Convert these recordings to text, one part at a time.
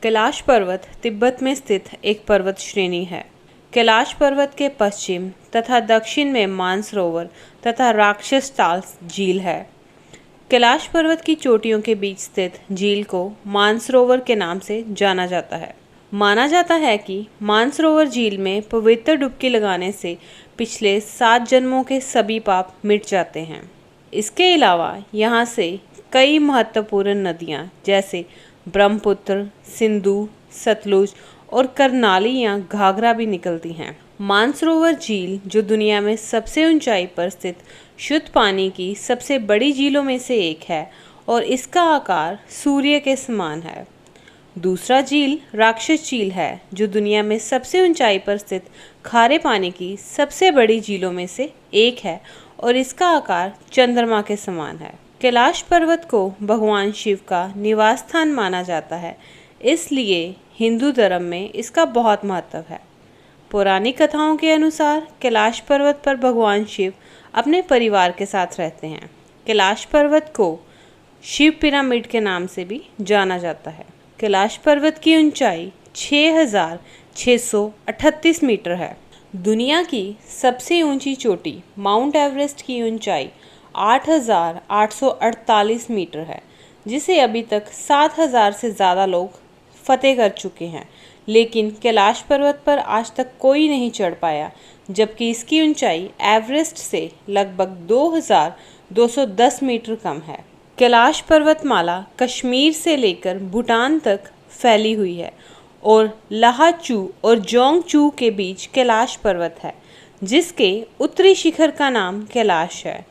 कैलाश पर्वत तिब्बत में स्थित एक पर्वत श्रेणी है। कैलाश पर्वत के पश्चिम तथा दक्षिण में मानसरोवर तथा राक्षस टाल्स झील है। कैलाश पर्वत की चोटियों के बीच स्थित झील को मानसरोवर के नाम से जाना जाता है। माना जाता है कि मानसरोवर झील में पवित्र डुबकी लगाने से पिछले 7 जन्मों के सभी पाप मिट जाते हैं। इसके अलावा यहाँ से कई महत्वपूर्ण नदियाँ जैसे ब्रह्मपुत्र, सिंधु, सतलुज और करनाली या घाघरा भी निकलती हैं। मानसरोवर झील जो दुनिया में सबसे ऊंचाई पर स्थित शुद्ध पानी की सबसे बड़ी झीलों में से एक है और इसका आकार सूर्य के समान है। दूसरा झील राक्षस झील है जो दुनिया में सबसे ऊंचाई पर स्थित खारे पानी की सबसे बड़ी झीलों में से एक है और इसका आकार चंद्रमा के समान है। कैलाश पर्वत को भगवान शिव का निवास स्थान माना जाता है, इसलिए हिंदू धर्म में इसका बहुत महत्व है। पौराणिक कथाओं के अनुसार कैलाश पर्वत पर भगवान शिव अपने परिवार के साथ रहते हैं। कैलाश पर्वत को शिव पिरामिड के नाम से भी जाना जाता है। कैलाश पर्वत की ऊंचाई 6,638 मीटर है। दुनिया की सबसे ऊंची चोटी माउंट एवरेस्ट की ऊंचाई 8,848 मीटर है, जिसे अभी तक 7,000 से ज़्यादा लोग फतेह कर चुके हैं, लेकिन कैलाश पर्वत पर आज तक कोई नहीं चढ़ पाया, जबकि इसकी ऊंचाई एवरेस्ट से लगभग 2,210 मीटर कम है। कैलाश पर्वतमाला कश्मीर से लेकर भूटान तक फैली हुई है और लाहाचू और जोंगचू के बीच कैलाश पर्वत है, जिसके उत्तरी शिखर का नाम कैलाश है।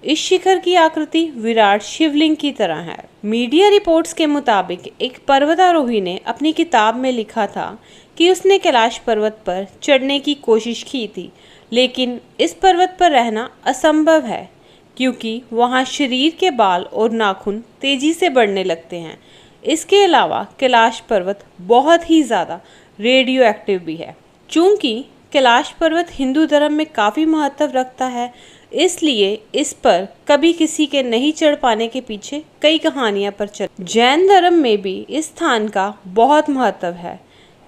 इस शिखर की आकृति विराट शिवलिंग की तरह है। मीडिया रिपोर्ट्स के मुताबिक एक पर्वतारोही ने अपनी किताब में लिखा था कि उसने कैलाश पर्वत पर चढ़ने की कोशिश की थी, लेकिन इस पर्वत पर रहना असंभव है क्योंकि वहाँ शरीर के बाल और नाखून तेजी से बढ़ने लगते हैं। इसके अलावा कैलाश पर्वत बहुत ही ज़्यादा रेडियो एक्टिव भी है। चूँकि कैलाश पर्वत हिंदू धर्म में काफ़ी महत्व रखता है, इसलिए इस पर कभी किसी के नहीं चढ़ पाने के पीछे कई कहानियां प्रचलित। जैन धर्म में भी इस स्थान का बहुत महत्व है।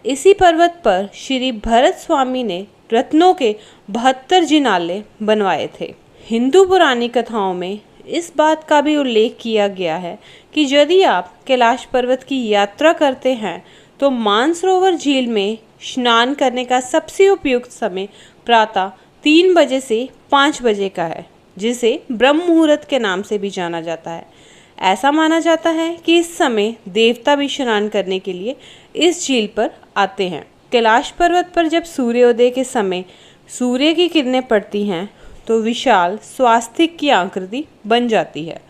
इसी पर्वत पर श्री भरत स्वामी ने रत्नों के 72 जिनाले बनवाए थे। हिंदू पुरानी कथाओं में इस बात का भी उल्लेख किया गया है कि यदि आप कैलाश पर्वत की यात्रा करते हैं तो मानसरोवर झील में स्नान करने का सबसे उपयुक्त समय प्रातः 3 बजे से 5 बजे का है, जिसे ब्रह्म मुहूर्त के नाम से भी जाना जाता है। ऐसा माना जाता है कि इस समय देवता भी स्नान करने के लिए इस झील पर आते हैं। कैलाश पर्वत पर जब सूर्योदय के समय सूर्य की किरणें पड़ती हैं तो विशाल स्वास्तिक की आकृति बन जाती है।